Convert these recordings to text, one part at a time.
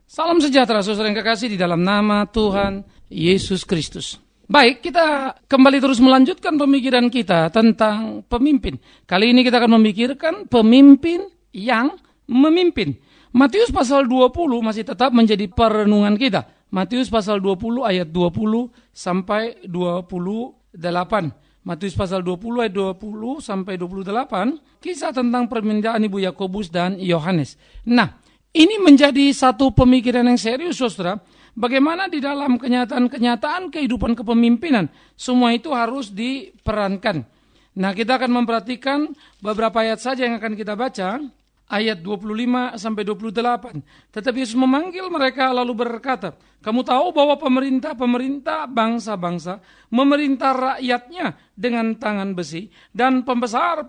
Salam sejahtera saudara yang kekasih di dalam nama Tuhan Yesus Kristus. Baik, kita kembali terus melanjutkan pemikiran kita tentang pemimpin. Kali ini kita akan memikirkan pemimpin yang memimpin. Matius pasal 20 masih tetap menjadi perenungan kita. Matius pasal 20 ayat 20 sampai 28. Matius pasal 20 ayat 20 sampai 28, kisah tentang permintaan Ibu Yakobus dan Yohanes. Nah, ini menjadi satu pemikiran yang serius, saudara. Bagaimana di dalam kenyataan kehidupan kepemimpinan, semua itu harus diperankan. Nah, kita akan memperhatikan beberapa ayat saja yang akan kita baca, ayat 25 sampai 28. Tetapi Yesus memanggil mereka lalu berkata, kamu tahu bahwa pemerintah bangsa-bangsa memerintah rakyatnya dengan tangan besi, dan pembesar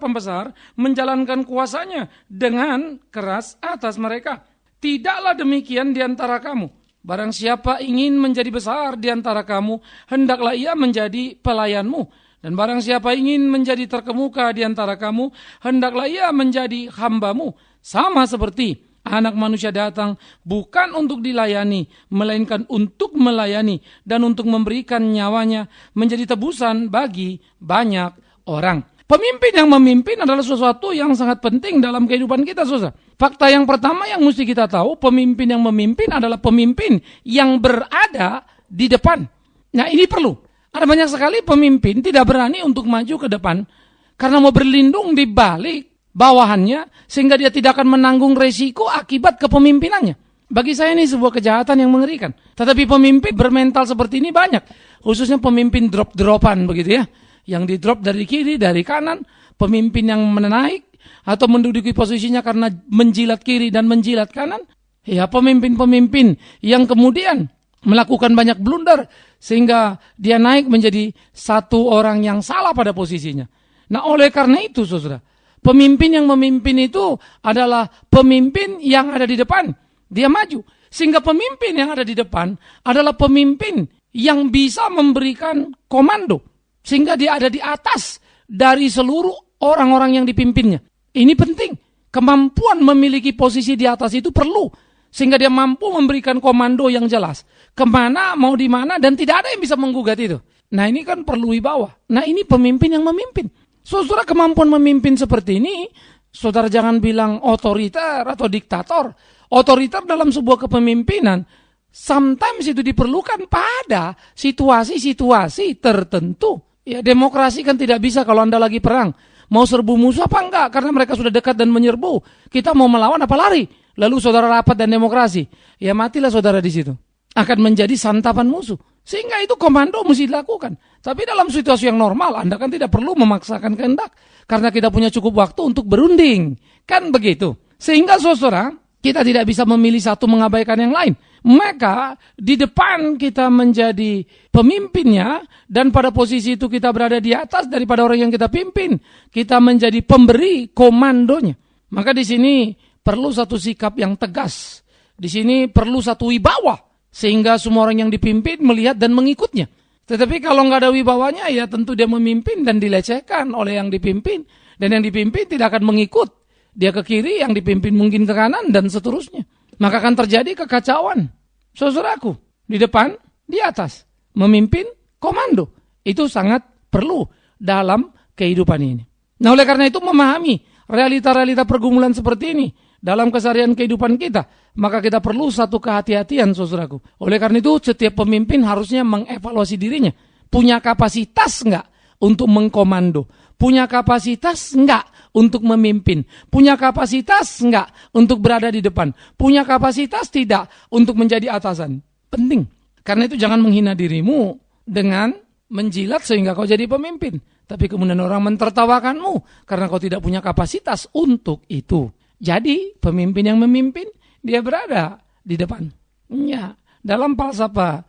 menjalankan kuasanya dengan keras atas mereka. Tidaklah demikian di antara kamu. Barang siapa ingin menjadi besar di antara kamu, hendaklah ia menjadi pelayanmu. Dan barang siapa ingin menjadi terkemuka di antara kamu, hendaklah ia menjadi hambamu. Sama seperti Anak Manusia datang bukan untuk dilayani, melainkan untuk melayani dan untuk memberikan nyawanya menjadi tebusan bagi banyak orang. Pemimpin yang memimpin adalah sesuatu yang sangat penting dalam kehidupan kita, saudara. Fakta yang pertama yang mesti kita tahu, pemimpin yang memimpin adalah pemimpin yang berada di depan. Nah, ini perlu. Ada banyak sekali pemimpin tidak berani untuk maju ke depan karena mau berlindung di balik bawahannya sehingga dia tidak akan menanggung resiko akibat kepemimpinannya. Bagi saya ini sebuah kejahatan yang mengerikan. Tetapi pemimpin bermental seperti ini banyak, khususnya pemimpin drop-dropan begitu ya. Yang di-drop dari kiri, dari kanan, pemimpin yang menaik atau menduduki posisinya karena menjilat kiri dan menjilat kanan. Ya, pemimpin-pemimpin yang kemudian melakukan banyak blunder sehingga dia naik menjadi satu orang yang salah pada posisinya. Nah, oleh karena itu, saudara, pemimpin yang memimpin itu adalah pemimpin yang ada di depan. Dia maju. Sehingga pemimpin yang ada di depan adalah pemimpin yang bisa memberikan komando. Sehingga dia ada di atas dari seluruh orang-orang yang dipimpinnya. Ini penting. Kemampuan memiliki posisi di atas itu perlu. Sehingga dia mampu memberikan komando yang jelas. Kemana, mau di mana, dan tidak ada yang bisa menggugat itu. Nah, ini kan perlu wibawa. Nah, ini pemimpin yang memimpin. Saudara, kemampuan memimpin seperti ini, saudara jangan bilang otoriter atau diktator. Otoriter dalam sebuah kepemimpinan, sometimes itu diperlukan pada situasi-situasi tertentu. Ya, demokrasi kan tidak bisa kalau Anda lagi perang. Mau serbu musuh apa enggak? Karena mereka sudah dekat dan menyerbu. Kita mau melawan apa lari? Lalu saudara rapat dan demokrasi. Ya matilah saudara di situ. Akan menjadi santapan musuh. Sehingga itu komando mesti dilakukan. Tapi dalam situasi yang normal, Anda kan tidak perlu memaksakan kehendak. Karena kita punya cukup waktu untuk berunding. Kan begitu. Sehingga saudara, kita tidak bisa memilih satu mengabaikan yang lain. Maka di depan kita menjadi pemimpinnya dan pada posisi itu kita berada di atas daripada orang yang kita pimpin. Kita menjadi pemberi komandonya. Maka di sini perlu satu sikap yang tegas. Di sini perlu satu wibawa sehingga semua orang yang dipimpin melihat dan mengikutnya. Tetapi kalau nggak ada wibawanya ya tentu dia memimpin dan dilecehkan oleh yang dipimpin dan yang dipimpin tidak akan mengikut. Dia ke kiri, yang dipimpin mungkin ke kanan dan seterusnya. Maka akan terjadi kekacauan. Saudaraku, di depan, di atas. Memimpin, komando. Itu sangat perlu dalam kehidupan ini. Nah, oleh karena itu memahami realita-realita pergumulan seperti ini dalam keseharian kehidupan kita, maka kita perlu satu kehati-hatian, saudaraku. Oleh karena itu, setiap pemimpin harusnya mengevaluasi dirinya. Punya kapasitas enggak untuk mengkomando? Punya kapasitas enggak untuk memimpin? Punya kapasitas enggak untuk berada di depan? Punya kapasitas tidak untuk menjadi atasan? Penting. Karena itu jangan menghina dirimu dengan menjilat sehingga kau jadi pemimpin. Tapi kemudian orang mentertawakanmu karena kau tidak punya kapasitas untuk itu. Jadi pemimpin yang memimpin, dia berada di depan. Ya, dalam falsafah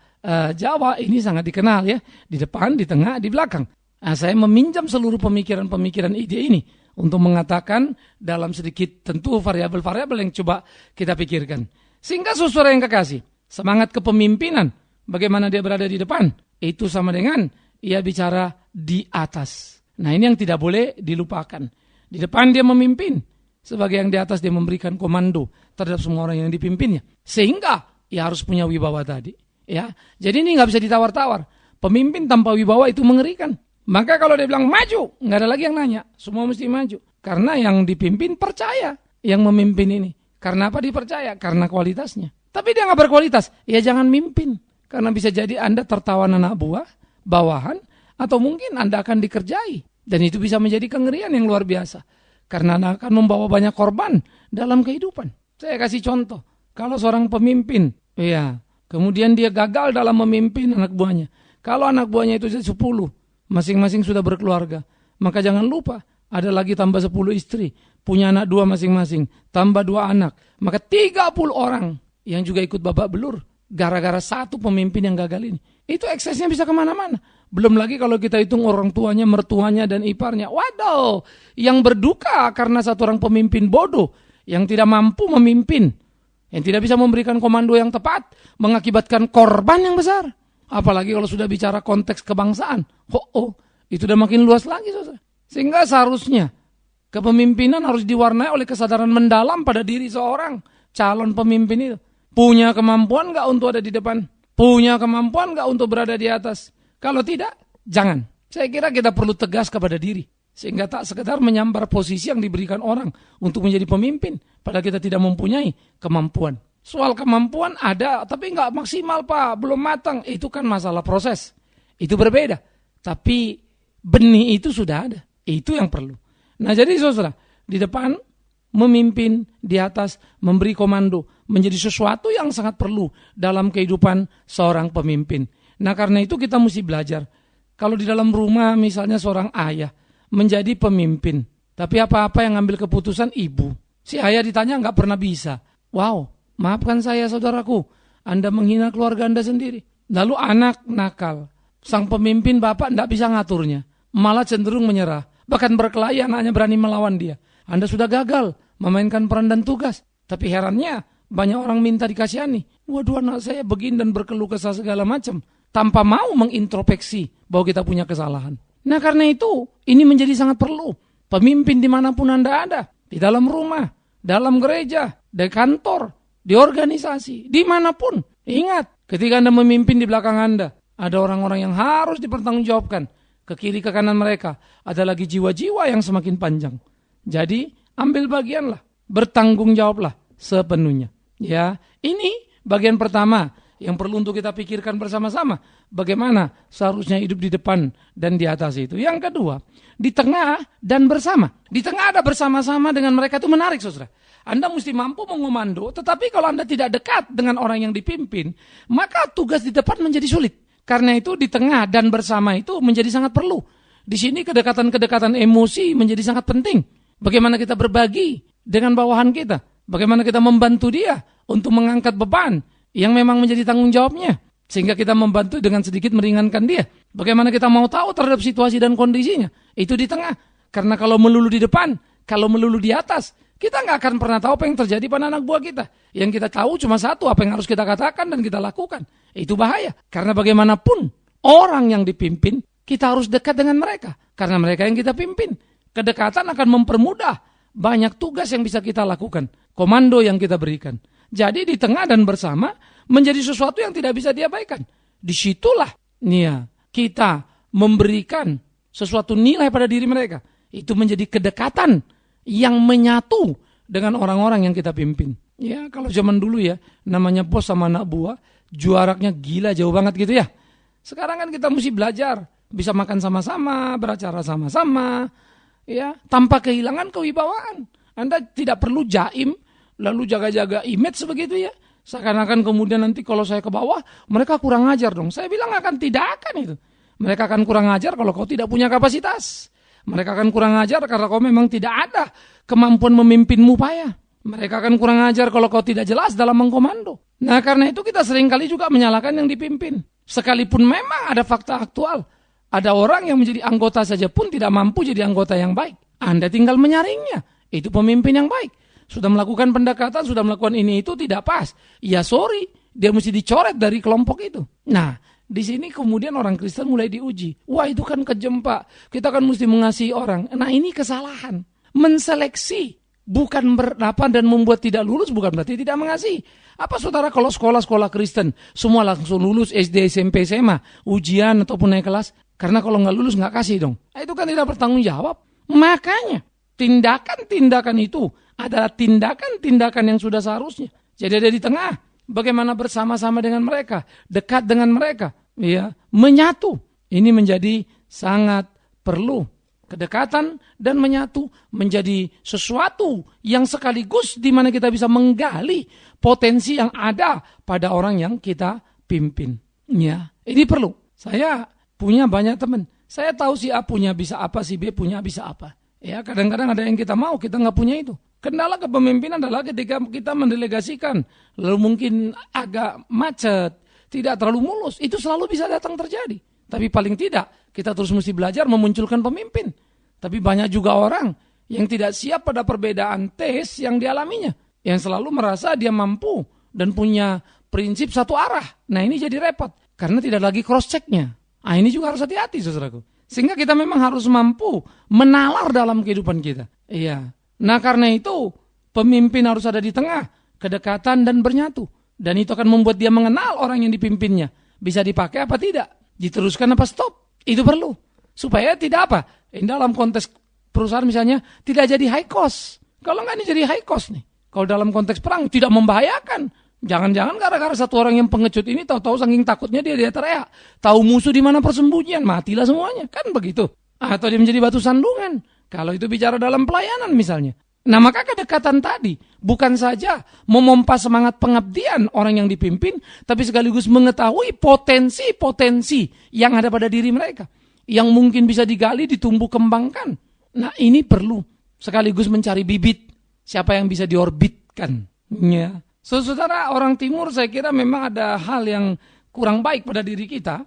Jawa ini sangat dikenal ya. Di depan, di tengah, di belakang. Nah, saya meminjam seluruh pemikiran-pemikiran ide ini untuk mengatakan dalam sedikit tentu variabel-variabel yang coba kita pikirkan. Sehingga saudara yang kekasih, semangat kepemimpinan, bagaimana dia berada di depan, itu sama dengan ia bicara di atas. Nah, ini yang tidak boleh dilupakan. Di depan dia memimpin, sebagai yang di atas dia memberikan komando terhadap semua orang yang dipimpinnya. Sehingga ya harus punya wibawa tadi. Ya, jadi ini nggak bisa ditawar-tawar. Pemimpin tanpa wibawa itu mengerikan. Maka kalau dia bilang maju, nggak ada lagi yang nanya. Semua mesti maju. Karena yang dipimpin percaya yang memimpin ini. Karena apa dipercaya? Karena kualitasnya. Tapi dia nggak berkualitas, ya jangan mimpin. Karena bisa jadi Anda tertawan anak buah, bawahan, atau mungkin Anda akan dikerjai. Dan itu bisa menjadi kengerian yang luar biasa. Karena Anda akan membawa banyak korban dalam kehidupan. Saya kasih contoh. Kalau seorang pemimpin, ya, kemudian dia gagal dalam memimpin anak buahnya. Kalau anak buahnya itu 10, masing-masing sudah berkeluarga. Maka jangan lupa, ada lagi tambah 10 istri. Punya anak 2 masing-masing. Tambah 2 anak. Maka 30 orang yang juga ikut babak belur. Gara-gara satu pemimpin yang gagal ini. Itu eksesnya bisa kemana-mana. Belum lagi kalau kita hitung orang tuanya, mertuanya, dan iparnya. Waduh, yang berduka karena satu orang pemimpin bodoh. Yang tidak mampu memimpin. Yang tidak bisa memberikan komando yang tepat. Mengakibatkan korban yang besar. Apalagi kalau sudah bicara konteks kebangsaan. Itu udah makin luas lagi. Saudara. Sehingga seharusnya kepemimpinan harus diwarnai oleh kesadaran mendalam pada diri seorang calon pemimpin itu. Punya kemampuan gak untuk ada di depan? Punya kemampuan gak untuk berada di atas? Kalau tidak, jangan. Saya kira kita perlu tegas kepada diri. Sehingga tak sekedar menyambar posisi yang diberikan orang untuk menjadi pemimpin. Padahal kita tidak mempunyai kemampuan. Soal kemampuan ada, tapi gak maksimal Pak, belum matang. Itu kan masalah proses. Itu berbeda. Tapi benih itu sudah ada. Itu yang perlu. Nah jadi saudara, di depan memimpin, di atas memberi komando menjadi sesuatu yang sangat perlu dalam kehidupan seorang pemimpin. Nah karena itu kita mesti belajar. Kalau di dalam rumah misalnya seorang ayah menjadi pemimpin, tapi apa-apa yang ngambil keputusan ibu. Si ayah ditanya nggak pernah bisa. Wow, maafkan saya saudaraku, Anda menghina keluarga Anda sendiri. Lalu anak nakal, sang pemimpin bapak nggak bisa ngaturnya, malah cenderung menyerah. Bahkan berkelahi anaknya berani melawan dia. Anda sudah gagal memainkan peran dan tugas. Tapi herannya banyak orang minta dikasihani. Waduh anak saya begini dan berkeluh kesah segala macam. Tanpa mau mengintrospeksi bahwa kita punya kesalahan. Nah karena itu ini menjadi sangat perlu. Pemimpin dimanapun Anda ada. Di dalam rumah, dalam gereja, di kantor, di organisasi, dimanapun. Ingat ketika Anda memimpin di belakang Anda. Ada orang-orang yang harus dipertanggungjawabkan. Ke kiri ke kanan mereka. Ada lagi jiwa-jiwa yang semakin panjang. Jadi ambil bagianlah, bertanggung jawablah sepenuhnya. Ya, ini bagian pertama yang perlu untuk kita pikirkan bersama-sama. Bagaimana seharusnya hidup di depan dan di atas itu. Yang kedua, di tengah dan bersama. Di tengah ada bersama-sama dengan mereka itu menarik, saudara. Anda mesti mampu mengomando, tetapi kalau Anda tidak dekat dengan orang yang dipimpin, maka tugas di depan menjadi sulit. Karena itu di tengah dan bersama itu menjadi sangat perlu. Di sini kedekatan-kedekatan emosi menjadi sangat penting. Bagaimana kita berbagi dengan bawahan kita. Bagaimana kita membantu dia untuk mengangkat beban yang memang menjadi tanggung jawabnya. Sehingga kita membantu dengan sedikit meringankan dia. Bagaimana kita mau tahu terhadap situasi dan kondisinya. Itu di tengah. Karena kalau melulu di depan, kalau melulu di atas, kita nggak akan pernah tahu apa yang terjadi pada anak buah kita. Yang kita tahu cuma satu, apa yang harus kita katakan dan kita lakukan. Itu bahaya. Karena bagaimanapun orang yang dipimpin, kita harus dekat dengan mereka. Karena mereka yang kita pimpin. Kedekatan akan mempermudah banyak tugas yang bisa kita lakukan. Komando yang kita berikan. Jadi di tengah dan bersama menjadi sesuatu yang tidak bisa diabaikan. Disitulah kita memberikan sesuatu nilai pada diri mereka. Itu menjadi kedekatan yang menyatu dengan orang-orang yang kita pimpin. Ya kalau zaman dulu ya, namanya bos sama anak buah, jaraknya gila jauh banget gitu ya. Sekarang kan kita mesti belajar. Bisa makan sama-sama, beracara sama-sama. Ya, tanpa kehilangan kewibawaan. Anda tidak perlu jaim, lalu jaga-jaga image begitu ya. Seakan-akan kemudian nanti kalau saya ke bawah, mereka kurang ajar dong. Saya bilang tidak akan itu. Mereka akan kurang ajar kalau kau tidak punya kapasitas. Mereka akan kurang ajar karena kau memang tidak ada kemampuan memimpinmu payah. Mereka akan kurang ajar kalau kau tidak jelas dalam mengkomando. Nah karena itu kita seringkali juga menyalahkan yang dipimpin. Sekalipun memang ada fakta aktual. Ada orang yang menjadi anggota saja pun tidak mampu jadi anggota yang baik. Anda tinggal menyaringnya. Itu pemimpin yang baik. Sudah melakukan pendekatan, sudah melakukan ini itu tidak pas. Ya sorry, dia mesti dicoret dari kelompok itu. Nah, di sini kemudian orang Kristen mulai diuji. Wah itu kan kejem Pak. Kita kan mesti mengasihi orang. Nah ini kesalahan. Menseleksi bukan berapa dan membuat tidak lulus bukan berarti tidak mengasihi. Apa saudara kalau sekolah-sekolah Kristen semua langsung lulus SD, SMP, SMA, ujian ataupun naik kelas? Karena kalau nggak lulus nggak kasih dong. Itu kan tidak bertanggung jawab. Makanya tindakan-tindakan itu adalah tindakan-tindakan yang sudah seharusnya. Jadi ada di tengah. Bagaimana bersama-sama dengan mereka, dekat dengan mereka, ya, menyatu. Ini menjadi sangat perlu. Kedekatan dan menyatu menjadi sesuatu yang sekaligus di mana kita bisa menggali potensi yang ada pada orang yang kita pimpin. Ya, ini perlu. Saya punya banyak teman. Saya tahu si A punya bisa apa, si B punya bisa apa. Ya, kadang-kadang ada yang kita mau, kita nggak punya itu. Kendala kepemimpinan adalah ketika kita mendelegasikan, lalu mungkin agak macet, tidak terlalu mulus, itu selalu bisa datang terjadi. Tapi paling tidak, kita terus mesti belajar memunculkan pemimpin. Tapi banyak juga orang yang tidak siap pada perbedaan tes yang dialaminya. Yang selalu merasa dia mampu dan punya prinsip satu arah. Nah ini jadi repot, karena tidak lagi cross-check-nya. Nah ini juga harus hati-hati saudaraku. Sehingga kita memang harus mampu menalar dalam kehidupan kita. Iya. Nah karena itu pemimpin harus ada di tengah, kedekatan dan bernyatu. Dan itu akan membuat dia mengenal orang yang dipimpinnya. Bisa dipakai apa tidak? Diteruskan apa stop? Itu perlu. Supaya tidak apa? Dalam konteks perusahaan misalnya tidak jadi high cost. Kalau nggak ini jadi high cost nih. Kalau dalam konteks perang tidak membahayakan. Jangan-jangan gara-gara satu orang yang pengecut ini tahu-tahu saking takutnya dia teriak. Tahu musuh di mana persembunyian, matilah semuanya. Kan begitu. Atau dia menjadi batu sandungan. Kalau itu bicara dalam pelayanan misalnya. Nah maka kedekatan tadi bukan saja memompa semangat pengabdian orang yang dipimpin, tapi sekaligus mengetahui potensi-potensi yang ada pada diri mereka. Yang mungkin bisa digali, ditumbuh kembangkan. Nah ini perlu sekaligus mencari bibit. Siapa yang bisa diorbitkan. Ya. Saudara orang timur saya kira memang ada hal yang kurang baik pada diri kita.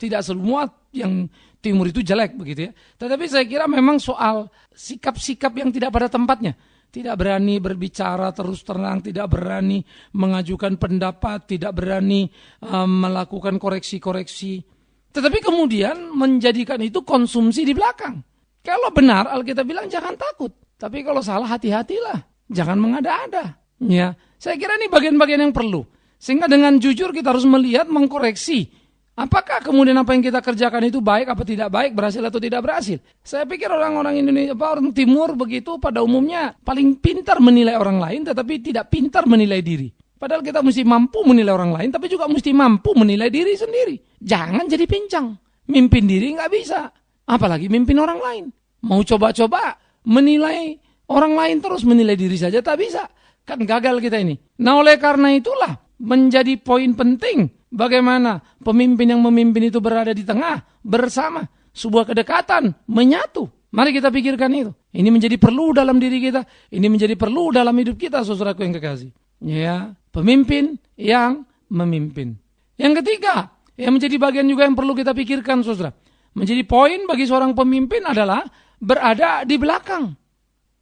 Tidak semua yang timur itu jelek begitu ya. Tetapi saya kira memang soal sikap-sikap yang tidak pada tempatnya. Tidak berani berbicara terus terang, tidak berani mengajukan pendapat, tidak berani melakukan koreksi-koreksi. Tetapi kemudian menjadikan itu konsumsi di belakang. Kalau benar Alkitab bilang jangan takut. Tapi kalau salah hati-hatilah. Jangan mengada-ada. Ya, saya kira ini bagian-bagian yang perlu. Sehingga dengan jujur kita harus melihat, mengkoreksi. Apakah kemudian apa yang kita kerjakan itu baik apa tidak baik, berhasil atau tidak berhasil? Saya pikir orang-orang Indonesia, orang Timur begitu pada umumnya paling pintar menilai orang lain, tetapi tidak pintar menilai diri. Padahal kita mesti mampu menilai orang lain, tapi juga mesti mampu menilai diri sendiri. Jangan jadi pincang. Mimpin diri nggak bisa. Apalagi mimpin orang lain. Mau coba-coba menilai orang lain terus, menilai diri saja tak bisa. Kan gagal kita ini. Nah oleh karena itulah menjadi poin penting bagaimana pemimpin yang memimpin itu berada di tengah bersama, sebuah kedekatan, menyatu. Mari kita pikirkan itu. Ini menjadi perlu dalam diri kita, ini menjadi perlu dalam hidup kita, saudaraku yang kekasih. Ya, pemimpin yang memimpin. Yang ketiga, yang menjadi bagian juga yang perlu kita pikirkan, saudara. Menjadi poin bagi seorang pemimpin adalah berada di belakang.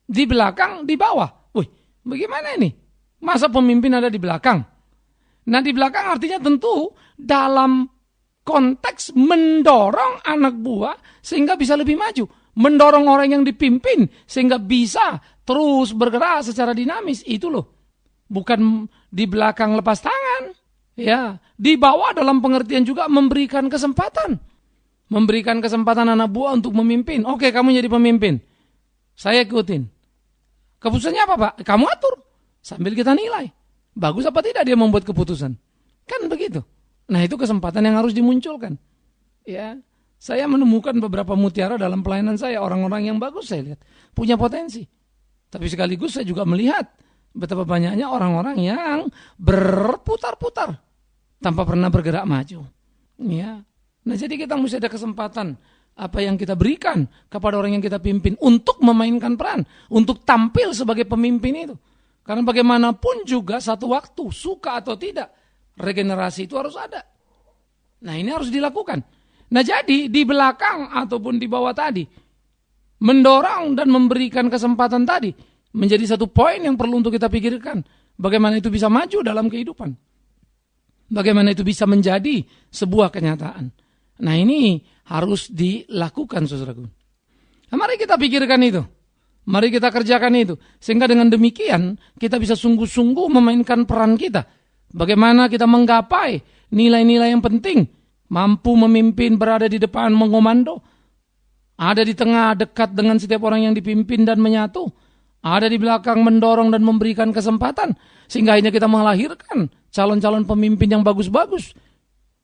Di belakang, di bawah. Wih, bagaimana ini? Masa pemimpin ada di belakang? Nah di belakang artinya tentu dalam konteks mendorong anak buah sehingga bisa lebih maju. Mendorong orang yang dipimpin sehingga bisa terus bergerak secara dinamis. Itu loh. Bukan di belakang lepas tangan. Ya, di bawah dalam pengertian juga memberikan kesempatan. Memberikan kesempatan anak buah untuk memimpin. Oke, kamu jadi pemimpin. Saya ikutin. Keputusannya apa Pak? Kamu atur. Sambil kita nilai. Bagus apa tidak dia membuat keputusan? Kan begitu. Nah itu kesempatan yang harus dimunculkan. Ya, saya menemukan beberapa mutiara dalam pelayanan saya. Orang-orang yang bagus saya lihat. Punya potensi. Tapi sekaligus saya juga melihat betapa banyaknya orang-orang yang berputar-putar. Tanpa pernah bergerak maju. Ya. Nah jadi kita mesti ada kesempatan. Apa yang kita berikan kepada orang yang kita pimpin. Untuk memainkan peran. Untuk tampil sebagai pemimpin itu. Karena bagaimanapun juga satu waktu, suka atau tidak, regenerasi itu harus ada. Nah ini harus dilakukan. Nah jadi di belakang ataupun di bawah tadi, mendorong dan memberikan kesempatan tadi, menjadi satu poin yang perlu untuk kita pikirkan. Bagaimana itu bisa maju dalam kehidupan. Bagaimana itu bisa menjadi sebuah kenyataan. Nah ini harus dilakukan saudaraku. Nah, mari kita pikirkan itu. Mari kita kerjakan itu. Sehingga dengan demikian kita bisa sungguh-sungguh memainkan peran kita. Bagaimana kita menggapai nilai-nilai yang penting. Mampu memimpin, berada di depan, mengomando. Ada di tengah, dekat dengan setiap orang yang dipimpin dan menyatu. Ada di belakang, mendorong dan memberikan kesempatan. Sehingga akhirnya kita melahirkan calon-calon pemimpin yang bagus-bagus.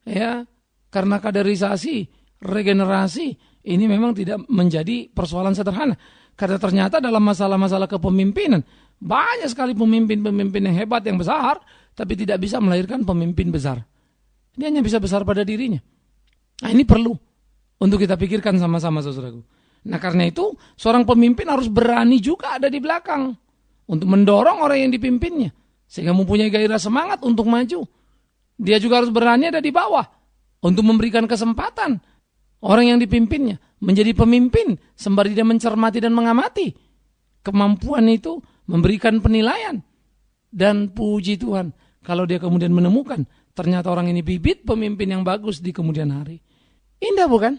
Ya, karena kaderisasi, regenerasi, ini memang tidak menjadi persoalan sederhana. Karena ternyata dalam masalah-masalah kepemimpinan, banyak sekali pemimpin-pemimpin yang hebat, yang besar, tapi tidak bisa melahirkan pemimpin besar. Dia hanya bisa besar pada dirinya. Nah, ini perlu untuk kita pikirkan sama-sama, saudaraku. Nah, karena itu seorang pemimpin harus berani juga ada di belakang untuk mendorong orang yang dipimpinnya, sehingga mempunyai gairah semangat untuk maju. Dia juga harus berani ada di bawah untuk memberikan kesempatan orang yang dipimpinnya menjadi pemimpin sembari dia mencermati dan mengamati. Kemampuan itu memberikan penilaian. Dan puji Tuhan, kalau dia kemudian menemukan ternyata orang ini bibit pemimpin yang bagus di kemudian hari. Indah bukan?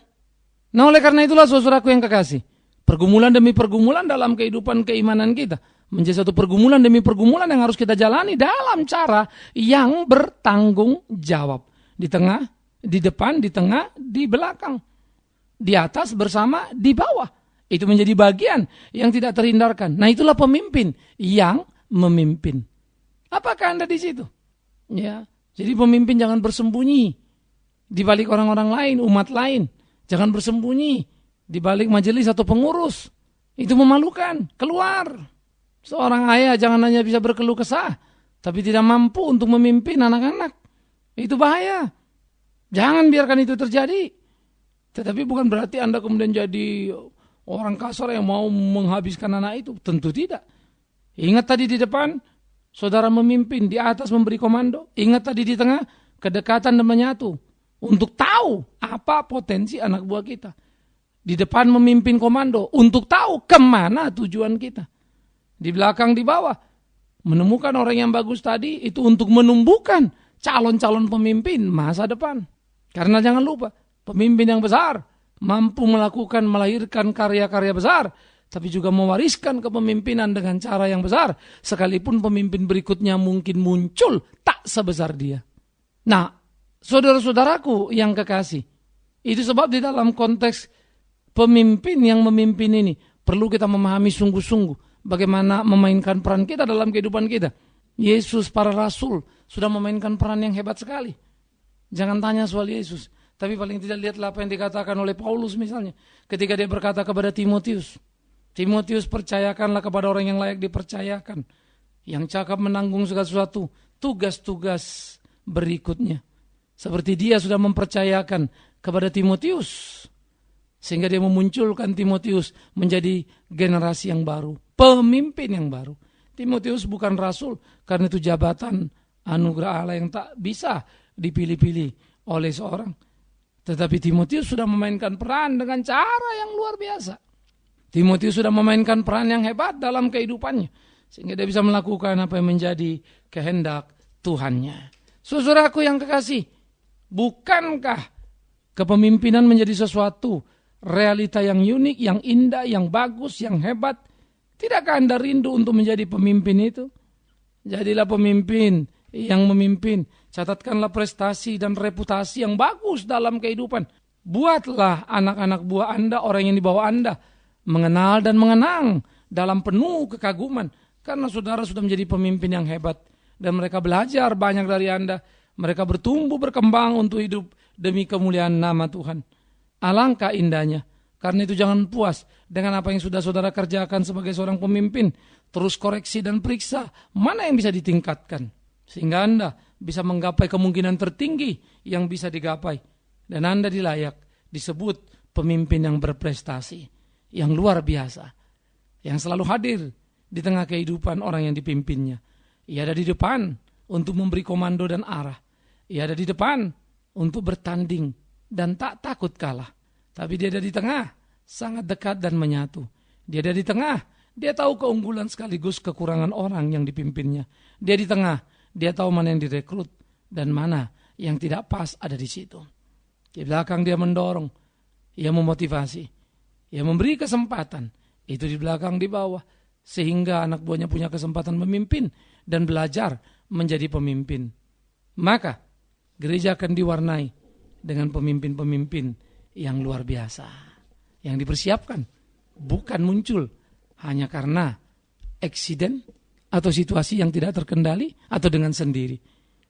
Nah, oleh karena itulah saudaraku yang kekasih, pergumulan demi pergumulan dalam kehidupan keimanan kita menjadi satu pergumulan demi pergumulan yang harus kita jalani dalam cara yang bertanggung jawab. Di tengah, di depan, di tengah, di belakang. Di atas bersama, di bawah. Itu menjadi bagian yang tidak terhindarkan. Nah, itulah pemimpin yang memimpin. Apakah Anda di situ? Ya, jadi pemimpin jangan bersembunyi di balik orang-orang lain, umat lain. Jangan bersembunyi di balik majelis atau pengurus. Itu memalukan. Keluar. Seorang ayah jangan hanya bisa berkeluh kesah, tapi tidak mampu untuk memimpin anak-anak. Itu bahaya. Jangan biarkan itu terjadi. Tetapi bukan berarti Anda kemudian jadi orang kasar yang mau menghabiskan anak itu. Tentu tidak. Ingat tadi di depan, saudara memimpin, di atas memberi komando. Ingat tadi di tengah, kedekatan dan menyatu. Untuk tahu apa potensi anak buah kita. Di depan memimpin komando, untuk tahu kemana tujuan kita. Di belakang, di bawah, menemukan orang yang bagus tadi, itu untuk menumbuhkan calon-calon pemimpin masa depan. Karena jangan lupa, pemimpin yang besar mampu melahirkan karya-karya besar, tapi juga mewariskan kepemimpinan dengan cara yang besar, sekalipun pemimpin berikutnya mungkin muncul tak sebesar dia. Nah, saudara-saudaraku yang kekasih, itu sebab di dalam konteks pemimpin yang memimpin ini, perlu kita memahami sungguh-sungguh bagaimana memainkan peran kita dalam kehidupan kita. Yesus, para rasul, sudah memainkan peran yang hebat sekali. Jangan tanya soal Yesus, tapi paling tidak lihatlah apa yang dikatakan oleh Paulus misalnya. Ketika dia berkata kepada Timotius, Timotius, percayakanlah kepada orang yang layak dipercayakan, yang cakap menanggung segala sesuatu, tugas-tugas berikutnya. Seperti dia sudah mempercayakan kepada Timotius, sehingga dia memunculkan Timotius menjadi generasi yang baru, pemimpin yang baru. Timotius bukan rasul, karena itu jabatan anugerah Allah yang tak bisa dipilih-pilih oleh seorang. Tetapi Timotius sudah memainkan peran dengan cara yang luar biasa. Timotius sudah memainkan peran yang hebat dalam kehidupannya, sehingga dia bisa melakukan apa yang menjadi kehendak Tuhannya. Saudaraku yang kekasih, bukankah kepemimpinan menjadi sesuatu realita yang unik, yang indah, yang bagus, yang hebat? Tidakkah Anda rindu untuk menjadi pemimpin itu? Jadilah pemimpin yang memimpin. Catatkanlah prestasi dan reputasi yang bagus dalam kehidupan. Buatlah anak-anak buah Anda, orang yang di bawah Anda, mengenal dan mengenang dalam penuh kekaguman. Karena saudara sudah menjadi pemimpin yang hebat. Dan mereka belajar banyak dari Anda. Mereka bertumbuh, berkembang untuk hidup demi kemuliaan nama Tuhan. Alangkah indahnya. Karena itu jangan puas dengan apa yang sudah saudara kerjakan sebagai seorang pemimpin. Terus koreksi dan periksa mana yang bisa ditingkatkan. Sehingga Anda bisa menggapai kemungkinan tertinggi yang bisa digapai. Dan Anda dilayak disebut pemimpin yang berprestasi, yang luar biasa, yang selalu hadir di tengah kehidupan orang yang dipimpinnya. Ia ada di depan untuk memberi komando dan arah. Ia ada di depan untuk bertanding dan tak takut kalah. Tapi dia ada di tengah, sangat dekat dan menyatu. Dia ada di tengah, dia tahu keunggulan sekaligus kekurangan orang yang dipimpinnya. Dia di tengah, dia tahu mana yang direkrut dan mana yang tidak pas ada di situ. Di belakang dia mendorong, ia memotivasi, ia memberi kesempatan. Itu di belakang, di bawah. Sehingga anak buahnya punya kesempatan memimpin dan belajar menjadi pemimpin. maka gereja akan diwarnai dengan pemimpin-pemimpin yang luar biasa, yang dipersiapkan, bukan muncul hanya karena eksiden atau situasi yang tidak terkendali atau dengan sendiri.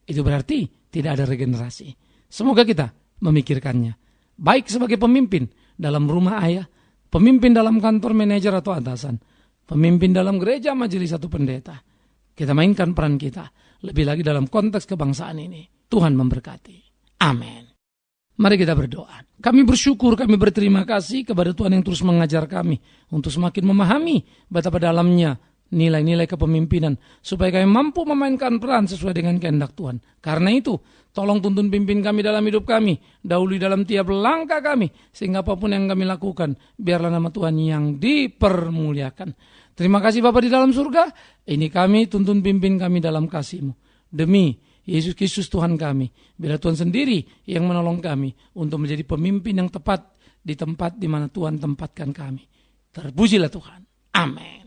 Itu berarti tidak ada regenerasi. Semoga kita memikirkannya, baik sebagai pemimpin dalam rumah ayah, pemimpin dalam kantor manajer atau atasan, pemimpin dalam gereja, majelis atau pendeta. Kita mainkan peran kita, lebih lagi dalam konteks kebangsaan ini. Tuhan memberkati. Amin. Mari kita berdoa. Kami bersyukur, kami berterima kasih kepada Tuhan yang terus mengajar kami untuk semakin memahami betapa dalamnya nilai-nilai kepemimpinan, supaya kami mampu memainkan peran sesuai dengan kehendak Tuhan. Karena itu, tolong tuntun pimpin kami dalam hidup kami, dahului dalam tiap langkah kami, sehingga apapun yang kami lakukan, biarlah nama Tuhan yang dipermuliakan. Terima kasih Bapa di dalam surga, ini kami tuntun pimpin kami dalam kasih-Mu. Demi Yesus Kristus Tuhan kami, biar Tuhan sendiri yang menolong kami untuk menjadi pemimpin yang tepat di tempat di mana Tuhan tempatkan kami. Terpujilah Tuhan. Amin.